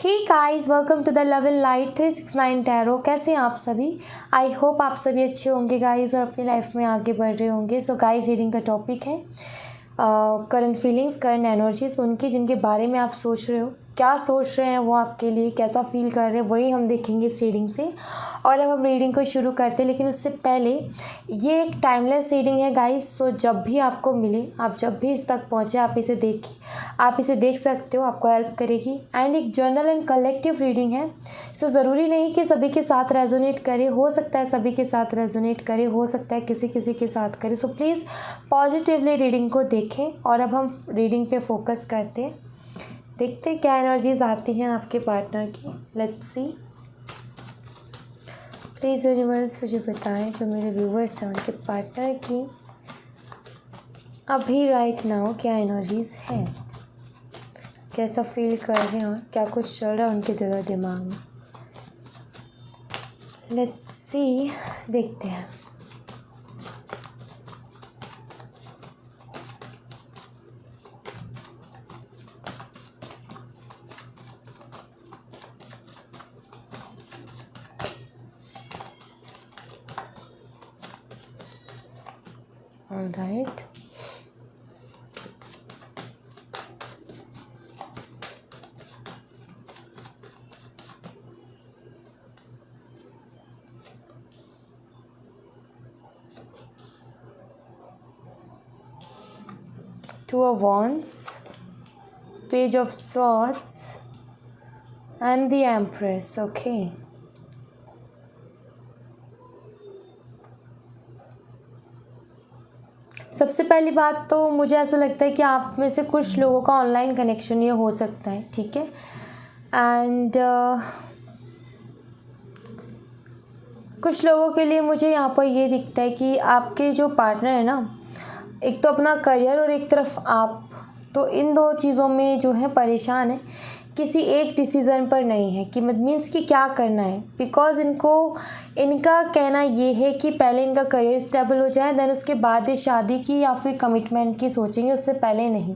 Hey guys, welcome to the love and light 369 tarot. कैसे हैं आप सभी? आई होप आप सभी अच्छे होंगे गाइस और अपनी लाइफ में आगे बढ़ रहे होंगे। सो गाइस, रीडिंग का टॉपिक है करंट फीलिंग्स, करंट एनर्जीज, उनकी जिनके बारे में आप सोच रहे हो, क्या सोच रहे हैं वो आपके लिए, कैसा फील कर रहे हैं, वही हम देखेंगे इस रीडिंग से। और अब हम रीडिंग को शुरू करते हैं, लेकिन उससे पहले ये एक टाइमलेस रीडिंग है गाइस। सो जब भी आपको मिले, आप जब भी इस तक पहुँचे, आप इसे देख सकते हो, आपको हेल्प करेगी। एंड एक जर्नल एंड कलेक्टिव रीडिंग है। सो ज़रूरी नहीं कि सभी के साथ रेजोनेट करे, हो सकता है सभी के साथ रेजोनेट करे, हो सकता है किसी किसी के साथ करे। सो प्लीज़ पॉजिटिवली रीडिंग को देखें। और अब हम रीडिंग पे फोकस करते हैं, देखते हैं क्या एनर्जीज आती हैं आपके पार्टनर की। Let's see. प्लीज़ यूनिवर्स मुझे बताएं, जो मेरे व्यूवर्स हैं उनके पार्टनर की अभी राइट नाउ क्या एनर्जीज हैं, कैसा फील कर रहे हैं और क्या कुछ चल रहा है उनके दिल और दिमाग में। लेट्स सी, देखते हैं। All right. Two of Wands, Page of Swords, and the Empress. Okay. सबसे पहली बात तो मुझे ऐसा लगता है कि आप में से कुछ लोगों का ऑनलाइन कनेक्शन ये हो सकता है, ठीक है। एंड कुछ लोगों के लिए मुझे यहाँ पर ये दिखता है कि आपके जो पार्टनर है ना, एक तो अपना करियर और एक तरफ आप, तो इन दो चीज़ों में जो है परेशान है, किसी एक डिसीज़न पर नहीं है कि मीन्स कि क्या करना है। बिकॉज इनका कहना ये है कि पहले इनका करियर स्टेबल हो जाए, देन उसके बाद ये शादी की या फिर कमिटमेंट की सोचेंगे, उससे पहले नहीं।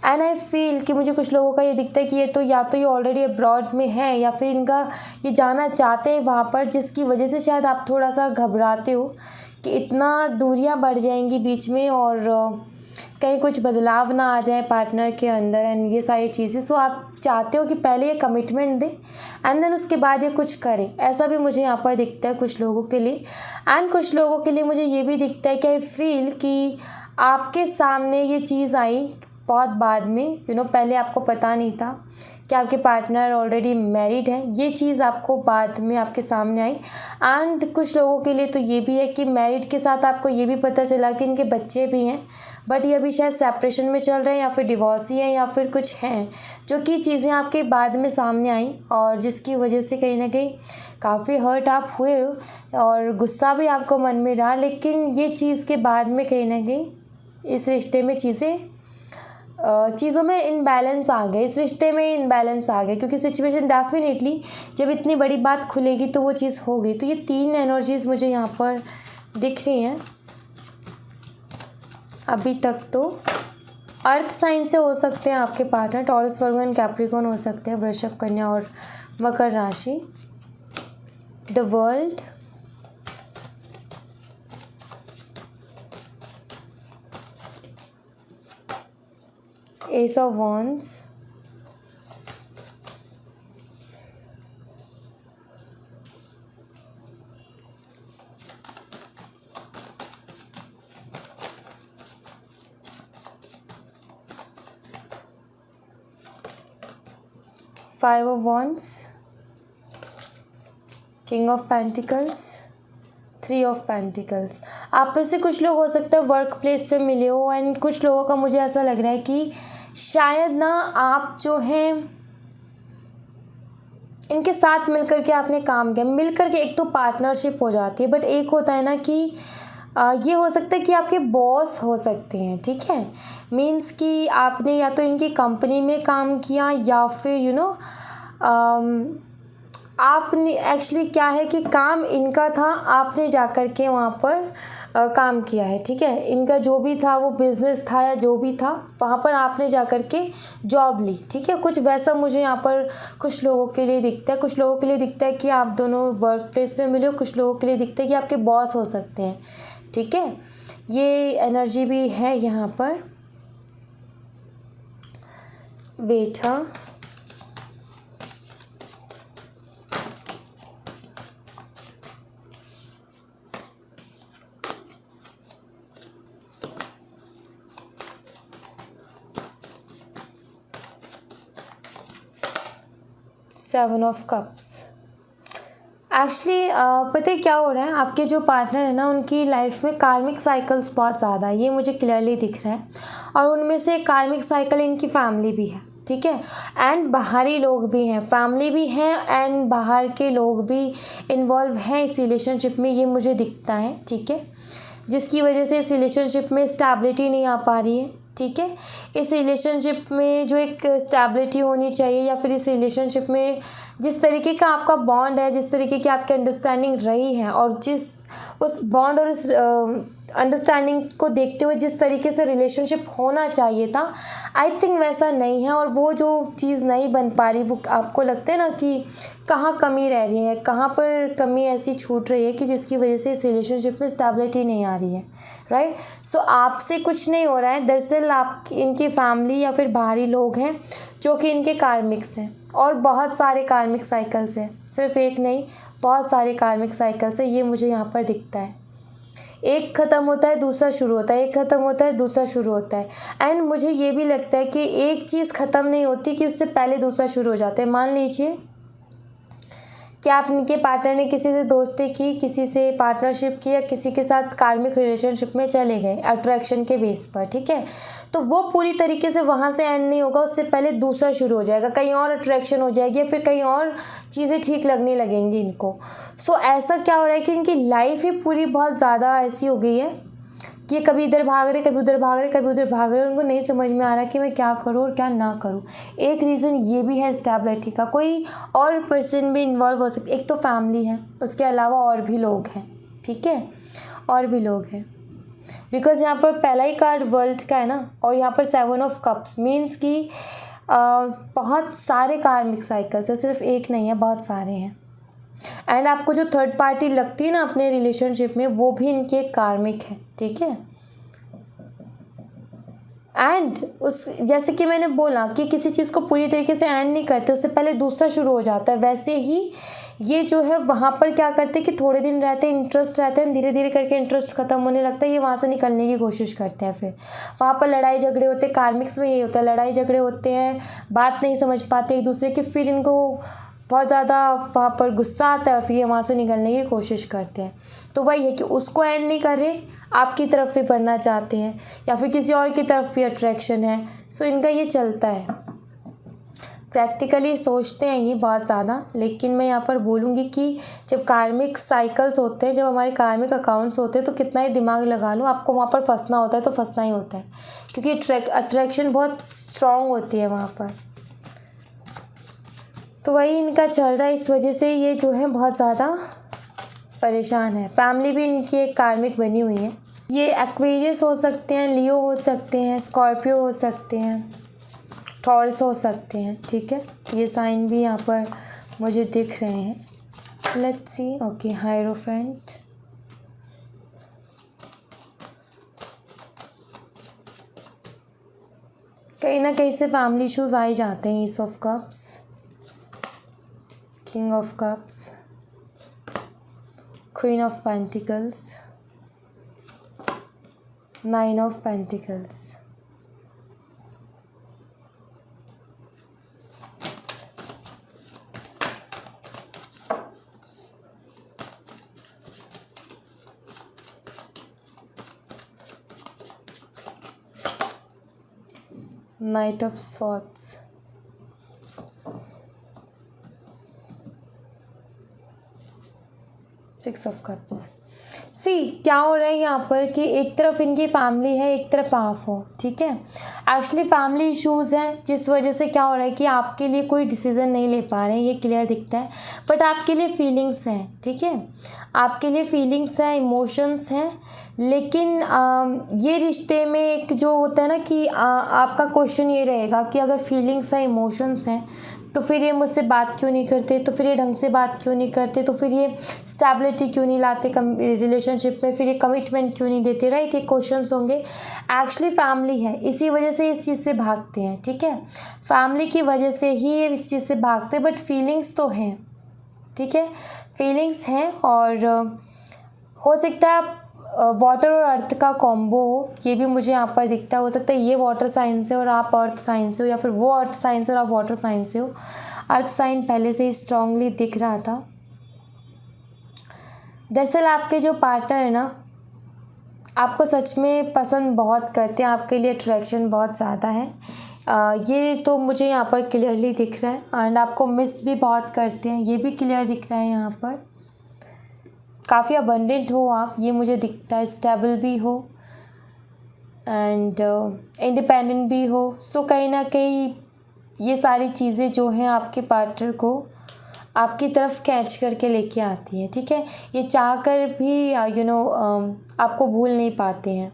एंड आई फील कि मुझे कुछ लोगों का ये दिखता है कि ये तो या तो ये ऑलरेडी अब्रॉड में है या फिर इनका ये जाना चाहते हैं वहाँ पर, जिसकी वजह से शायद आप थोड़ा सा घबराते हो कि इतना दूरियाँ बढ़ जाएंगी बीच में और कहीं कुछ बदलाव ना आ जाए पार्टनर के अंदर एंड ये सारी चीज़ें। सो आप चाहते हो कि पहले ये कमिटमेंट दे एंड देन उसके बाद ये कुछ करें, ऐसा भी मुझे यहाँ पर दिखता है कुछ लोगों के लिए। एंड कुछ लोगों के लिए मुझे ये भी दिखता है कि आई फील कि आपके सामने ये चीज़ आई बहुत बाद में, पहले आपको पता नहीं था कि आपके पार्टनर ऑलरेडी मैरिड है, ये चीज़ आपको बाद में आपके सामने आई। एंड कुछ लोगों के लिए तो ये भी है कि मैरिड के साथ आपको ये भी पता चला कि इनके बच्चे भी हैं, बट ये अभी शायद सेपरेशन में चल रहे हैं या फिर डिवोर्स ही है या फिर कुछ हैं, जो कि चीज़ें आपके बाद में सामने आई और जिसकी वजह से कहीं ना कहीं काफ़ी हर्ट आप हुए और गुस्सा भी आपको मन में रहा। लेकिन ये चीज़ के बाद में कहीं ना कहीं इस रिश्ते में चीज़ों में इनबैलेंस आ गए, इस रिश्ते में इनबैलेंस आ गए, क्योंकि सिचुएशन डेफिनेटली जब इतनी बड़ी बात खुलेगी तो वो चीज़ होगी। तो ये तीन एनर्जीज मुझे यहाँ पर दिख रही हैं अभी तक। तो अर्थ साइन से हो सकते हैं आपके partner, taurus, Virgo and Capricorn हो सकते हैं, वृषभ, कन्या और मकर राशि। The world, S of wands, five of wands, king of pentacles, three of pentacles. आप में से कुछ लोग हो सकता है वर्क प्लेस पे मिले हो एंड कुछ लोगों का मुझे ऐसा लग रहा है कि शायद ना आप जो हैं इनके साथ मिलकर के आपने काम किया, मिलकर के एक तो पार्टनरशिप हो जाती है, बट एक होता है ना कि ये हो सकता है कि आपके बॉस हो सकते हैं, ठीक है। मीन्स कि आपने या तो इनकी कंपनी में काम किया या फिर आपने एक्चुअली क्या है कि काम इनका था, आपने जा कर के वहाँ पर काम किया है, ठीक है। इनका जो भी था वो बिज़नेस था या जो भी था, वहाँ पर आपने जा कर के जॉब ली, ठीक है। कुछ वैसा मुझे यहाँ पर कुछ लोगों के लिए दिखता है। कुछ लोगों के लिए दिखता है कि आप दोनों वर्क प्लेस में मिले हो, कुछ लोगों के लिए दिखता है कि आपके बॉस हो सकते हैं, ठीक है। ये एनर्जी भी है यहाँ पर। वेट, हाँ, सेवन ऑफ कप्स। एक्चुअली पता है क्या हो रहा है, आपके जो पार्टनर है ना, उनकी लाइफ में कार्मिक साइकिल्स बहुत ज़्यादा है, ये मुझे क्लियरली दिख रहा है। और उनमें से कार्मिक साइकिल इनकी फैमिली भी है, ठीक है। एंड बाहरी लोग भी हैं, फैमिली भी हैं एंड बाहर के लोग भी इन्वॉल्व हैं इस रिलेशनशिप में, ये मुझे दिखता है, ठीक है। जिसकी वजह से इस रिलेशनशिप में स्टेबिलिटी नहीं आ पा रही है, ठीक है। इस रिलेशनशिप में जो एक स्टेबिलिटी होनी चाहिए, या फिर इस रिलेशनशिप में जिस तरीके का आपका बॉन्ड है, जिस तरीके की आपकी अंडरस्टैंडिंग रही है, और जिस उस बॉन्ड और उस अंडरस्टैंडिंग को देखते हुए जिस तरीके से रिलेशनशिप होना चाहिए था, आई थिंक वैसा नहीं है। और वो जो चीज़ नहीं बन पा रही, वो आपको लगता है ना कि कहाँ कमी रह रही है, कहाँ पर कमी ऐसी छूट रही है कि जिसकी वजह से इस रिलेशनशिप में स्टेबिलिटी नहीं आ रही है, राइट। सो आपसे कुछ नहीं हो रहा है, दरअसल आप इनकी फैमिली या फिर बाहरी लोग हैं जो कि इनके कार्मिक्स हैं। और बहुत सारे कार्मिक साइकिल्स हैं, सिर्फ एक नहीं, बहुत सारे कार्मिक साइकिल्स हैं, ये मुझे यहाँ पर दिखता है। एक ख़त्म होता है दूसरा शुरू होता है, एक ख़त्म होता है दूसरा शुरू होता है। एंड मुझे ये भी लगता है कि एक चीज़ ख़त्म नहीं होती कि उससे पहले दूसरा शुरू हो जाता है। मान लीजिए कि आप इनके पार्टनर ने किसी से दोस्ती की, किसी से पार्टनरशिप की, या किसी के साथ कार्मिक रिलेशनशिप में चले गए अट्रैक्शन के बेस पर, ठीक है। तो वो पूरी तरीके से वहाँ से एंड नहीं होगा, उससे पहले दूसरा शुरू हो जाएगा, कहीं और अट्रैक्शन हो जाएगी, या फिर कहीं और चीज़ें ठीक लगने लगेंगी इनको। सो ऐसा क्या हो रहा है कि इनकी लाइफ ही पूरी बहुत ज़्यादा ऐसी हो गई है कि कभी इधर भाग रहे, कभी उधर भाग रहे, कभी उधर भाग रहे, उनको नहीं समझ में आ रहा कि मैं क्या करूँ और क्या ना करूँ। एक रीज़न ये भी है स्टेबिलिटी का, कोई और पर्सन भी इन्वॉल्व हो सकते, एक तो फैमिली है, उसके अलावा और भी लोग हैं, ठीक है, और भी लोग हैं। बिकॉज यहाँ पर पहला ही कार्ड वर्ल्ड का है ना, और यहाँ पर सेवन ऑफ कप्स मीन्स कि बहुत सारे कार्मिक साइकिल्स है, सिर्फ एक नहीं है, बहुत सारे हैं। एंड आपको जो थर्ड पार्टी लगती है ना अपने रिलेशनशिप में, वो भी इनकी एक कार्मिक है, ठीक है। एंड उस जैसे कि मैंने बोला कि किसी चीज़ को पूरी तरीके से एंड नहीं करते, उससे पहले दूसरा शुरू हो जाता है, वैसे ही ये जो है वहाँ पर क्या करते हैं कि थोड़े दिन रहते हैं, इंटरेस्ट रहते हैं, धीरे धीरे करके इंटरेस्ट खत्म होने लगता है, ये वहाँ से निकलने की कोशिश करते हैं। फिर वहाँ पर लड़ाई झगड़े होते हैं, कार्मिक्स में ये होता है, लड़ाई झगड़े होते हैं, बात नहीं समझ पाते एक दूसरे की, फिर इनको बहुत ज़्यादा वहाँ पर गुस्सा आता है और फिर ये वहाँ से निकलने की कोशिश करते हैं। तो वही है कि उसको एंड नहीं कर रहे, आपकी तरफ भी बढ़ना चाहते हैं, या फिर किसी और की तरफ भी अट्रैक्शन है। सो इनका ये चलता है, प्रैक्टिकली सोचते हैं ये बहुत ज़्यादा। लेकिन मैं यहाँ पर बोलूँगी कि जब कार्मिक साइकिल्स होते हैं, जब हमारे कार्मिक अकाउंट्स होते हैं, तो कितना ही दिमाग लगा लो, आपको वहाँ पर फंसना होता है तो फंसना ही होता है, क्योंकि अट्रैक्शन बहुत स्ट्रॉन्ग होती है वहाँ पर। तो वही इनका चल रहा है, इस वजह से ये जो है बहुत ज़्यादा परेशान है। फैमिली भी इनकी एक कार्मिक बनी हुई है। ये एक्वेरियस हो सकते हैं, लियो हो सकते हैं, स्कॉर्पियो हो सकते हैं, टॉरस हो सकते हैं, ठीक है। ये साइन भी यहाँ पर मुझे दिख रहे हैं। लेट्स सी, ओके, हायरोफेंट, कहीं ना कहीं से फैमिली इशूज़ आ ही जाते हैं। Ace of cups, King of Cups, Queen of Pentacles, Nine of Pentacles, Knight of Swords, six of cups. See क्या हो रहा है यहाँ पर कि एक तरफ इनकी फैमिली है, एक तरफ आप हो, ठीक है। एक्चुअली फैमिली इश्यूज़ हैं जिस वजह से क्या हो रहा है कि आपके लिए कोई डिसीज़न नहीं ले पा रहे हैं, ये क्लियर दिखता है। बट आपके लिए फीलिंग्स हैं, ठीक है, आपके लिए फीलिंग्स हैं, इमोशंस हैं, लेकिन ये रिश्ते में एक जो होता है ना कि आपका क्वेश्चन ये रहेगा कि अगर फीलिंग्स हैं, इमोशंस हैं, तो फिर ये मुझसे बात क्यों नहीं करते, तो फिर ये ढंग से बात क्यों नहीं करते, तो फिर ये स्टेबिलिटी क्यों नहीं लाते रिलेशनशिप में, फिर ये कमिटमेंट क्यों नहीं देते, राइट। ये क्वेश्चंस होंगे। एक्चुअली फैमिली है, इसी वजह से इस चीज़ से भागते हैं, ठीक है, फैमिली की वजह से ही ये इस चीज़ से भागते हैं। बट फीलिंग्स तो हैं, ठीक है, फीलिंग्स हैं। और हो सकता है आप वाटर और अर्थ का कॉम्बो हो, ये भी मुझे यहाँ पर दिखता है। हो सकता है ये वाटर साइन से और आप अर्थ साइन से हो, या फिर वो अर्थ साइन से और आप वाटर साइन से हो। अर्थ साइन पहले से ही स्ट्रांगली दिख रहा था। दरअसल आपके जो पार्टनर है ना, आपको सच में पसंद बहुत करते हैं, आपके लिए अट्रैक्शन बहुत ज़्यादा है, ये तो मुझे यहाँ पर क्लियरली दिख रहा है। एंड आपको मिस भी बहुत करते हैं, ये भी क्लियर दिख रहा है यहाँ पर। काफ़ी अबंडेंट हो आप, ये मुझे दिखता है, स्टेबल भी हो एंड इंडिपेंडेंट भी हो। सो कहीं ना कहीं ये सारी चीज़ें जो हैं आपके पार्टनर को आपकी तरफ कैच करके लेके आती है, ठीक है। ये चाह कर भी आपको भूल नहीं पाते हैं।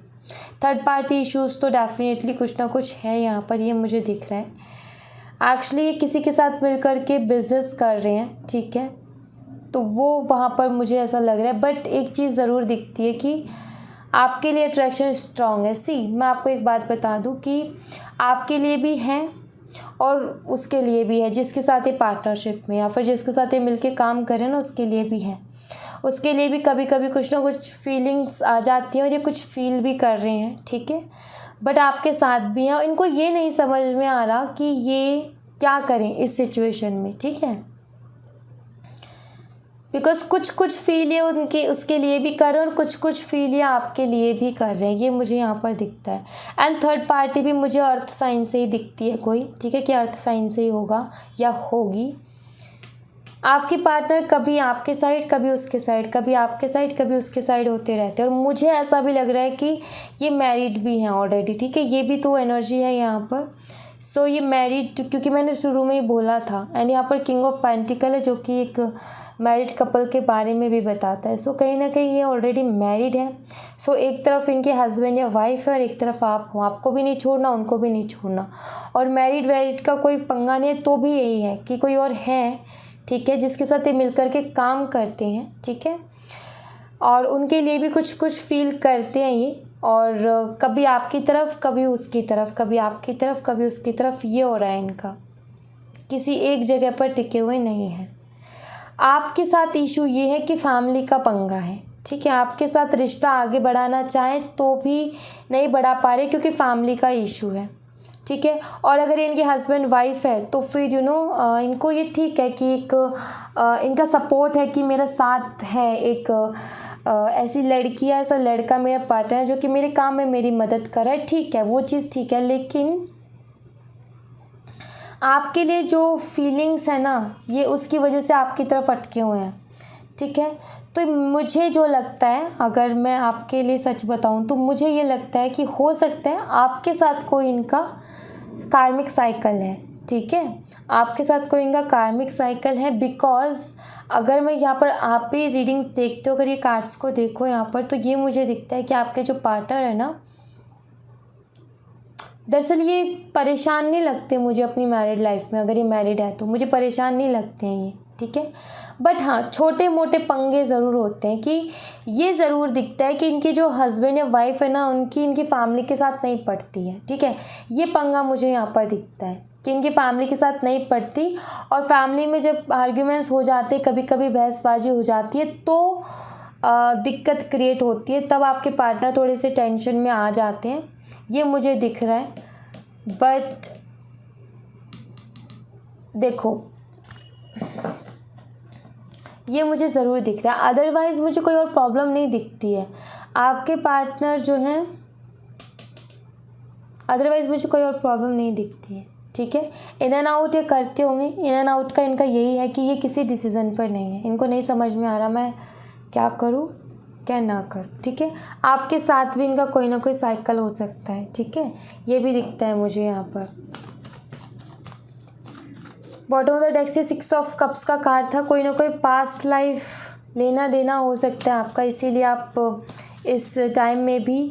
थर्ड पार्टी इश्यूज़ तो डेफिनेटली कुछ ना कुछ है यहाँ पर, ये मुझे दिख रहा है। एक्चुअली ये किसी के साथ मिलकर के बिजनेस कर रहे हैं, ठीक है, तो वो वहाँ पर मुझे ऐसा लग रहा है। बट एक चीज़ ज़रूर दिखती है कि आपके लिए अट्रैक्शन स्ट्रॉन्ग है। मैं आपको एक बात बता दूँ कि आपके लिए भी है और उसके लिए भी है, जिसके साथ ये पार्टनरशिप में या फिर जिसके साथ ये मिलके काम करें ना, उसके लिए भी है। उसके लिए भी कभी कभी कुछ ना कुछ फीलिंग्स आ जाती हैं और ये कुछ फील भी कर रहे हैं, ठीक है, बट आपके साथ भी हैं। इनको ये नहीं समझ में आ रहा कि ये क्या करें इस सिचुएशन में, ठीक है, बिकॉज कुछ फील ये उनके उसके लिए भी कर रहे हैं और कुछ फील ये आपके लिए भी कर रहे हैं, ये मुझे यहाँ पर दिखता है। एंड थर्ड पार्टी भी मुझे अर्थ साइन से ही दिखती है कोई, ठीक है, कि अर्थ साइन से ही होगा या होगी। आपके पार्टनर कभी आपके साइड, कभी उसके साइड, कभी आपके साइड, कभी उसके साइड होते रहते हैं। और मुझे ऐसा भी लग रहा है कि ये मैरिड भी हैं ऑलरेडी, ठीक है, ये भी तो एनर्जी है यहाँ पर। सो ये मैरिड, क्योंकि मैंने शुरू में ही बोला था। एंड यहाँ पर किंग ऑफ पेंटिकल है, जो कि एक मैरिड कपल के बारे में भी बताता है। सो कहीं ना कहीं ये ऑलरेडी मैरिड है। सो एक तरफ इनके हस्बैंड या वाइफ है और एक तरफ आप हो, आपको भी नहीं छोड़ना, उनको भी नहीं छोड़ना। और मैरिड का कोई पंगा नहीं है, तो भी यही है कि कोई और है, ठीक है, जिसके साथ ये मिलकर के काम करते हैं, ठीक है, और उनके लिए भी कुछ फील करते हैं ये। और कभी आपकी तरफ, कभी उसकी तरफ, कभी आपकी तरफ, कभी उसकी तरफ, ये हो रहा है इनका, किसी एक जगह पर टिके हुए नहीं है। आपके साथ इशू ये है कि फैमिली का पंगा है, ठीक है, आपके साथ रिश्ता आगे बढ़ाना चाहें तो भी नहीं बढ़ा पा रहे क्योंकि फैमिली का इशू है, ठीक है। और अगर इनके हस्बैंड वाइफ है तो फिर इनको ये ठीक है कि एक इनका सपोर्ट है कि मेरा साथ है, एक ऐसी लड़की है, ऐसा लड़का मेरा पार्टनर है जो कि मेरे काम में मेरी मदद कर रहा है, ठीक है, वो चीज़ ठीक है। लेकिन आपके लिए जो फीलिंग्स है ना, ये उसकी वजह से आपकी तरफ अटके हुए हैं, ठीक है। तो मुझे जो लगता है, अगर मैं आपके लिए सच बताऊं तो मुझे ये लगता है कि हो सकता है आपके साथ कोई इनका कार्मिक साइकिल है, ठीक है, आपके साथ कोई इनका कार्मिक साइकिल है। बिकॉज अगर मैं यहाँ पर आप भी रीडिंग्स देखते हो, अगर ये कार्ड्स को देखो यहाँ पर, तो ये मुझे दिखता है कि आपके जो पार्टनर है ना, दरअसल ये परेशान नहीं लगते मुझे अपनी मैरिड लाइफ में। अगर ये मैरिड है तो मुझे परेशान नहीं लगते हैं ये, ठीक है। बट हाँ, छोटे मोटे पंगे ज़रूर होते हैं कि ये ज़रूर दिखता है कि इनके जो हस्बैंड या वाइफ है ना, इनकी फैमिली के साथ नहीं पड़ती है, ठीक है। ये पंगा मुझे यहाँ पर दिखता है कि इनकी फैमिली के साथ नहीं पड़ती, और फैमिली में जब आर्ग्यूमेंट्स हो जाते, कभी कभी बहसबाजी हो जाती है, तो दिक्कत क्रिएट होती है, तब आपके पार्टनर थोड़े से टेंशन में आ जाते हैं, ये मुझे दिख रहा है। बट देखो, ये मुझे ज़रूर दिख रहा है, अदरवाइज़ मुझे कोई और प्रॉब्लम नहीं दिखती है। आपके पार्टनर जो हैं, अदरवाइज़ मुझे कोई और प्रॉब्लम नहीं दिखती है, ठीक है। इन एंड आउट ये करते होंगे, इन एंड आउट का इनका यही है कि ये किसी डिसीज़न पर नहीं है, इनको नहीं समझ में आ रहा मैं क्या करूँ, क्या ना करूँ, ठीक है। आपके साथ भी इनका कोई ना कोई साइकिल हो सकता है, ठीक है, ये भी दिखता है मुझे यहाँ पर। बॉटम ऑफ द डेक से 6 ऑफ कप्स का कार्ड था। कोई ना कोई पास्ट लाइफ लेना देना हो सकता है आपका, इसीलिए आप इस टाइम में भी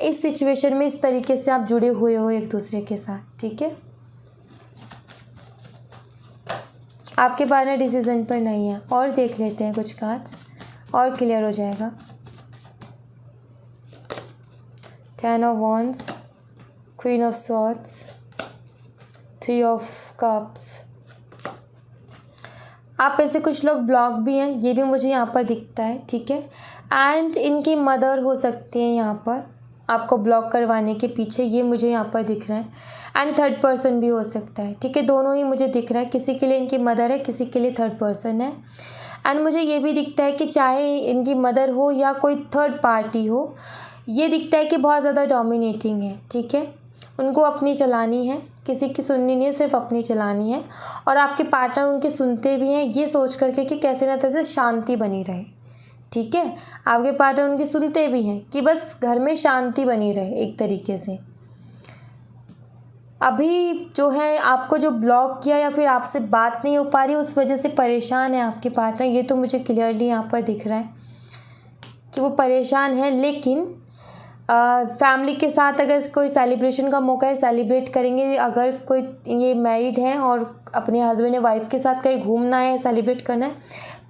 इस सिचुएशन में इस तरीके से आप जुड़े हुए हो एक दूसरे के साथ, ठीक है। आपके पार्टनर डिसीजन पर नहीं है। और देख लेते हैं कुछ कार्ड्स, और क्लियर हो जाएगा। 10 of wands, queen of swords, 3 of cups. आप में से कुछ लोग ब्लॉक भी हैं, ये भी मुझे यहाँ पर दिखता है, ठीक है। एंड इनकी मदर हो सकती है यहाँ पर आपको ब्लॉक करवाने के पीछे, ये मुझे यहाँ पर दिख रहा है। एंड थर्ड पर्सन भी हो सकता है, ठीक है, दोनों ही मुझे दिख रहा है। किसी के लिए इनकी मदर है, किसी के लिए थर्ड पर्सन है। एंड मुझे ये भी दिखता है कि चाहे इनकी मदर हो या कोई थर्ड पार्टी हो, ये दिखता है कि बहुत ज़्यादा डोमिनेटिंग है, ठीक है। उनको अपनी चलानी है, किसी की सुननी नहीं है, सिर्फ अपनी चलानी है। और आपके पार्टनर उनकी सुनते भी हैं, ये सोच करके कि कैसे ना कैसे शांति बनी रहे, ठीक है। आपके पार्टनर उनकी सुनते भी हैं कि बस घर में शांति बनी रहे एक तरीके से। अभी जो है आपको जो ब्लॉक किया या फिर आपसे बात नहीं हो पा रही, उस वजह से परेशान है आपके पार्टनर, ये तो मुझे क्लियरली यहाँ पर दिख रहा है कि वो परेशान है। लेकिन फैमिली के साथ अगर कोई सेलिब्रेशन का मौका है, सेलिब्रेट करेंगे। अगर कोई ये मैरिड हैं और अपने हस्बैंड या वाइफ के साथ कहीं घूमना है, सेलिब्रेट करना है,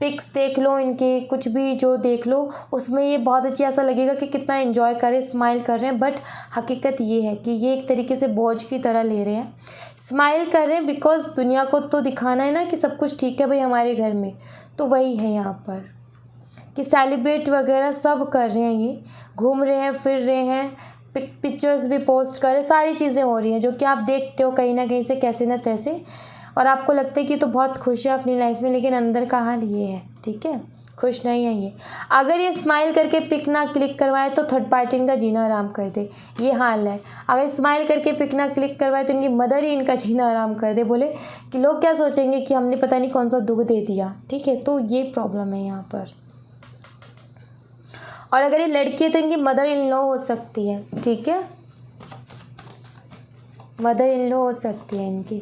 पिक्स देख लो इनके, कुछ भी जो देख लो, उसमें ये बहुत अच्छी ऐसा लगेगा कि कितना एंजॉय कर रहे हैं, स्माइल कर रहे हैं। बट हकीकत ये है कि ये एक तरीके से बोझ की तरह ले रहे हैं। स्माइल कर रहे हैं बिकॉज दुनिया को तो दिखाना है ना कि सब कुछ ठीक है भाई हमारे घर में, तो वही है यहाँ पर कि सेलिब्रेट वगैरह सब कर रहे हैं। ये घूम रहे हैं, फिर रहे हैं, पिक्चर्स भी पोस्ट कर रहे हैं, सारी चीज़ें हो रही हैं जो कि आप देखते हो कहीं ना कहीं से कैसे ना तैसे, और आपको लगता है कि तो बहुत खुश है अपनी लाइफ में, लेकिन अंदर का हाल ये है, ठीक है, खुश नहीं है ये। अगर ये स्माइल करके पिक ना क्लिक करवाए तो थर्ड पार्टी इनका जीना आराम कर दे, ये हाल है। अगर स्माइल करके पिक ना क्लिक करवाए तो इनकी मदर ही इनका जीना आराम कर दे, बोले कि लोग क्या सोचेंगे कि हमने पता नहीं कौन सा दुख दे दिया, ठीक है। तो ये प्रॉब्लम है यहाँ पर। और अगर ये लड़की है तो इनकी मदर इन लॉ हो सकती है, ठीक है, मदर इन लॉ हो सकती है इनकी,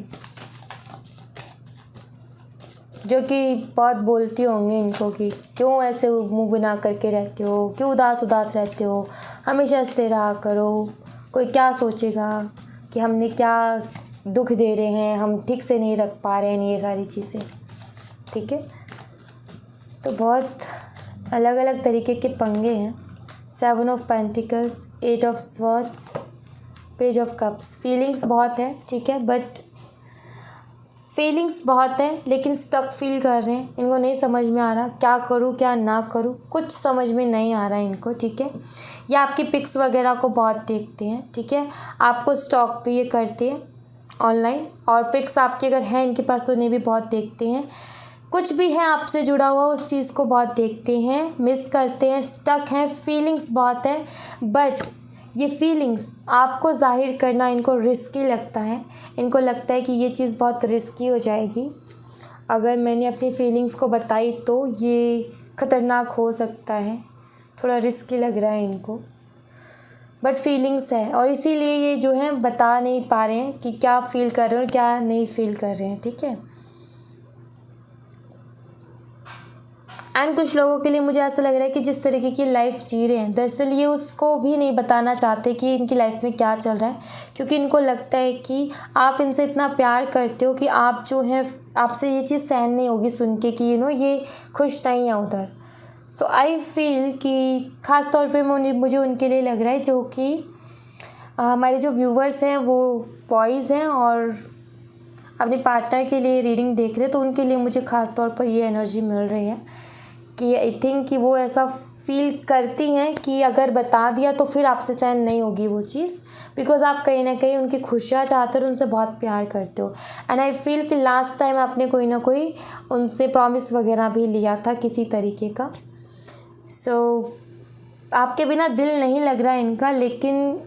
जो कि बहुत बोलती होंगी इनको कि क्यों ऐसे मुंह बना करके रहते हो, क्यों उदास उदास रहते हो, हमेशा हंसते रहा करो, कोई क्या सोचेगा कि हमने क्या दुख दे रहे हैं, हम ठीक से नहीं रख पा रहे हैं, ये सारी चीज़ें, ठीक है। तो बहुत अलग अलग तरीके के पंगे हैं। 7 of pentacles, 8 of swords, page of cups. Feelings बहुत है, ठीक है, बट फीलिंग्स बहुत है लेकिन स्टक फील कर रहे हैं। इनको नहीं समझ में आ रहा क्या करूँ क्या ना करूँ, कुछ समझ में नहीं आ रहा है इनको, ठीक है। ये आपकी पिक्स वगैरह को बहुत देखते हैं, ठीक है, आपको स्टॉक भी ये करते हैं ऑनलाइन, और पिक्स आपके अगर हैं इनके पास तो इन्हें भी बहुत देखते हैं। कुछ भी है आपसे जुड़ा हुआ उस चीज़ को बहुत देखते हैं, मिस करते हैं, स्टक हैं, फीलिंग्स बहुत है। बट ये फीलिंग्स आपको जाहिर करना इनको रिस्की लगता है। इनको लगता है कि ये चीज़ बहुत रिस्की हो जाएगी, अगर मैंने अपनी फीलिंग्स को बताई तो ये ख़तरनाक हो सकता है, थोड़ा रिस्की लग रहा है इनको। बट फीलिंग्स है और इसीलिए ये जो है बता नहीं पा रहे हैं कि क्या फ़ील कर रहे हैं और क्या नहीं फ़ील कर रहे हैं, ठीक है। एंड कुछ लोगों के लिए मुझे ऐसा लग रहा है कि जिस तरीके की लाइफ जी रहे हैं, दरअसल ये उसको भी नहीं बताना चाहते कि इनकी लाइफ में क्या चल रहा है, क्योंकि इनको लगता है कि आप इनसे इतना प्यार करते हो कि आप जो है आपसे ये चीज़ सहन नहीं होगी सुन के कि ये खुश नहीं है उधर। सो आई फील कि ख़ास तौर पे मुझे उनके लिए लग रहा है जो कि हमारे जो व्यूवर्स हैं वो बॉयज़ हैं और अपने पार्टनर के लिए रीडिंग देख रहे हैं, तो उनके लिए मुझे ख़ास तौर पर ये एनर्जी मिल रही है कि आई थिंक कि वो ऐसा फील करती हैं कि अगर बता दिया तो फिर आपसे सहन नहीं होगी वो चीज़, बिकॉज आप कहीं ना कहीं उनकी खुशियाँ चाहते हो और उनसे बहुत प्यार करते हो। एंड आई फील कि लास्ट टाइम आपने कोई ना कोई उनसे प्रॉमिस वगैरह भी लिया था किसी तरीके का। सो आपके बिना दिल नहीं लग रहा है इनका, लेकिन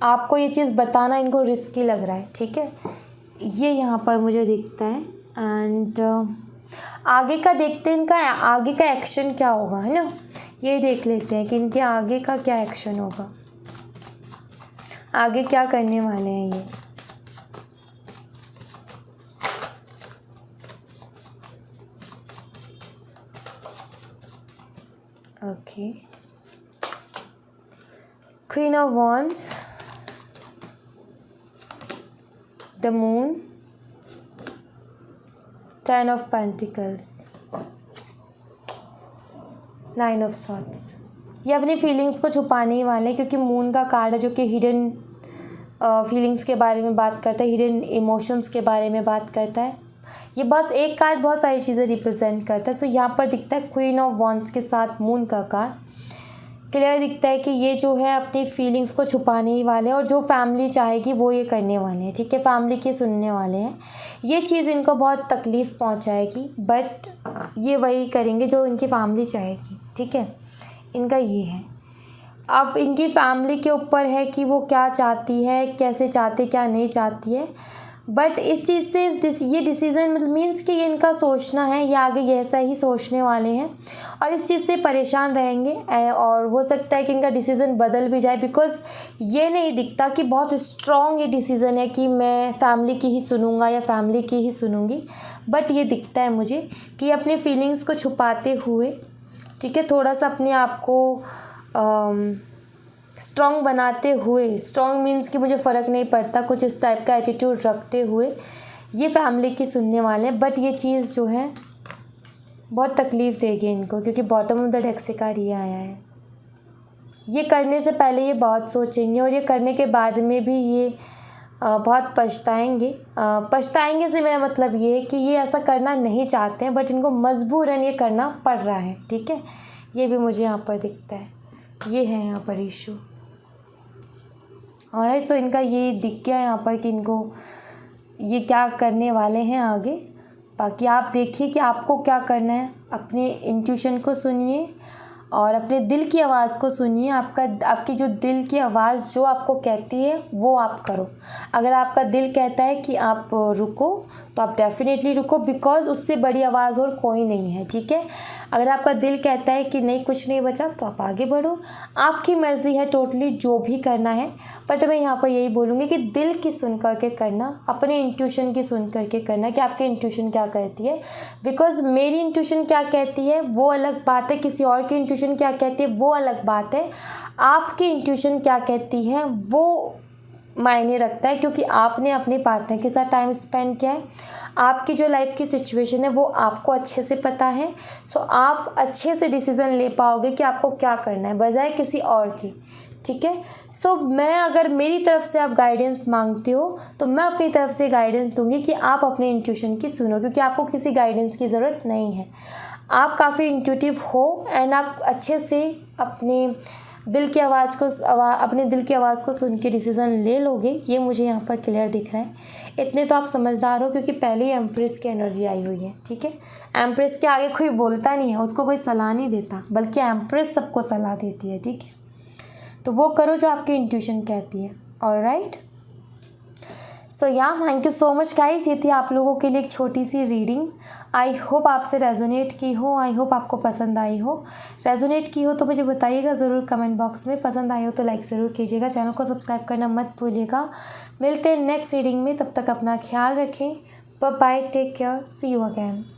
आपको ये चीज़ बताना इनको रिस्की लग रहा है, ठीक है, ये यहाँ पर मुझे दिखता है। एंड आगे का देखते हैं इनका आगे का एक्शन क्या होगा, है ना, ये देख लेते हैं कि इनके आगे का क्या एक्शन होगा, आगे क्या करने वाले हैं ये। Okay, queen of wands, the moon, 10 of pentacles, 9 of swords. ये अपनी फीलिंग्स को छुपाने ही वाले हैं, क्योंकि मून का कार्ड है जो कि हिडन फीलिंग्स के बारे में बात करता है, हिडन इमोशंस के बारे में बात करता है। ये बहुत एक कार्ड बहुत सारी चीज़ें रिप्रेजेंट करता है। सो यहाँ पर दिखता है क्वीन ऑफ वॉन्ड्स के साथ मून का कार्ड। क्लियर दिखता है कि ये जो है अपनी फीलिंग्स को छुपाने ही वाले हैं, और जो फैमिली चाहेगी वो ये करने वाले हैं। ठीक है, फैमिली के सुनने वाले हैं। ये चीज़ इनको बहुत तकलीफ़ पहुंचाएगी, बट ये वही करेंगे जो इनकी फैमिली चाहेगी। ठीक है, इनका ये है। अब इनकी फैमिली के ऊपर है कि वो क्या चाहती है, कैसे चाहती, क्या नहीं चाहती है। बट इस चीज़ से ये डिसीज़न मतलब मीन्स कि ये इनका सोचना है, ये आगे ये ऐसा ही सोचने वाले हैं और इस चीज़ से परेशान रहेंगे। और हो सकता है कि इनका डिसीज़न बदल भी जाए, बिकॉज़ ये नहीं दिखता कि बहुत स्ट्रॉन्ग ये डिसीज़न है कि मैं फैमिली की ही सुनूंगा या फैमिली की ही सुनूंगी। बट ये दिखता है मुझे कि अपनी फीलिंग्स को छुपाते हुए, ठीक है, थोड़ा सा अपने आप को स्ट्रॉन्ग बनाते हुए, स्ट्रॉन्ग मीन्स कि मुझे फ़र्क नहीं पड़ता, कुछ इस टाइप का एटीट्यूड रखते हुए ये फैमिली की सुनने वाले हैं। बट ये चीज़ जो है बहुत तकलीफ़ देगी इनको, क्योंकि बॉटम ऑफ द डेक से कार्ड ये आया है। ये करने से पहले ये बहुत सोचेंगे, और ये करने के बाद में भी ये बहुत पछताएंगे। पछताएंगे से मेरा मतलब ये है कि ये ऐसा करना नहीं चाहते हैं, बट इनको मजबूरन ये करना पड़ रहा है। ठीक है, ये भी मुझे यहाँ पर दिखता है, ये है यहाँ पर इशू। ऑलराइट, सो इनका ये दिख गया यहाँ पर कि इनको ये क्या करने वाले हैं आगे। बाकी आप देखिए कि आपको क्या करना है। अपने इंट्यूशन को सुनिए और अपने दिल की आवाज़ को सुनिए। आपकी जो दिल की आवाज़ जो आपको कहती है वो आप करो। अगर आपका दिल कहता है कि आप रुको तो आप डेफिनेटली रुको, बिकॉज़ उससे बड़ी आवाज़ और कोई नहीं है। ठीक है, अगर आपका दिल कहता है कि नहीं कुछ नहीं बचा तो आप आगे बढ़ो। आपकी मर्ज़ी है टोटली जो भी करना है। बट मैं यहाँ पर यही बोलूँगी कि दिल की सुन करके करना, अपने इंट्यूशन की सुन करके करना कि आपकी इंट्यूशन क्या कहती है। बिकॉज़ मेरी इंट्यूशन क्या कहती है वो अलग बात है, किसी और की इंट्यूशन क्या कहती है वो अलग बात है। आपकी इंट्यूशन क्या कहती है वो मायने रखता है, क्योंकि आपने अपने पार्टनर के साथ टाइम स्पेंड किया है। आपकी जो लाइफ की सिचुएशन है वो आपको अच्छे से पता है। सो आप अच्छे से डिसीज़न ले पाओगे कि आपको क्या करना है बजाय किसी और की। ठीक है, सो मैं अगर मेरी तरफ से आप गाइडेंस मांगते हो तो मैं अपनी तरफ से गाइडेंस दूंगी कि आप अपने इंट्यूशन की सुनो, क्योंकि आपको किसी गाइडेंस की ज़रूरत नहीं है। आप काफ़ी इंट्यूटिव हो एंड आप अच्छे से अपने दिल की आवाज़ को सुन के डिसीज़न ले लोगे। ये मुझे यहाँ पर क्लियर दिख रहा है। इतने तो आप समझदार हो, क्योंकि पहले ही एम्प्रेस की एनर्जी आई हुई है। ठीक है, एम्प्रेस के आगे कोई बोलता नहीं है, उसको कोई सलाह नहीं देता, बल्कि एम्प्रेस सबको सलाह देती है। ठीक है, तो वो करो जो आपकी इंट्यूशन कहती है। ऑलराइट, सो या thank you so much guys. ये थी आप लोगों के लिए एक छोटी सी रीडिंग। आई होप आपसे रेजोनेट की हो, आई होप आपको पसंद आई हो। रेजोनेट की हो तो मुझे बताइएगा ज़रूर कमेंट बॉक्स में। पसंद आई हो तो लाइक ज़रूर कीजिएगा, चैनल को सब्सक्राइब करना मत भूलिएगा। मिलते हैं नेक्स्ट रीडिंग में, तब तक अपना ख्याल रखें। Bye bye, take care, see you again.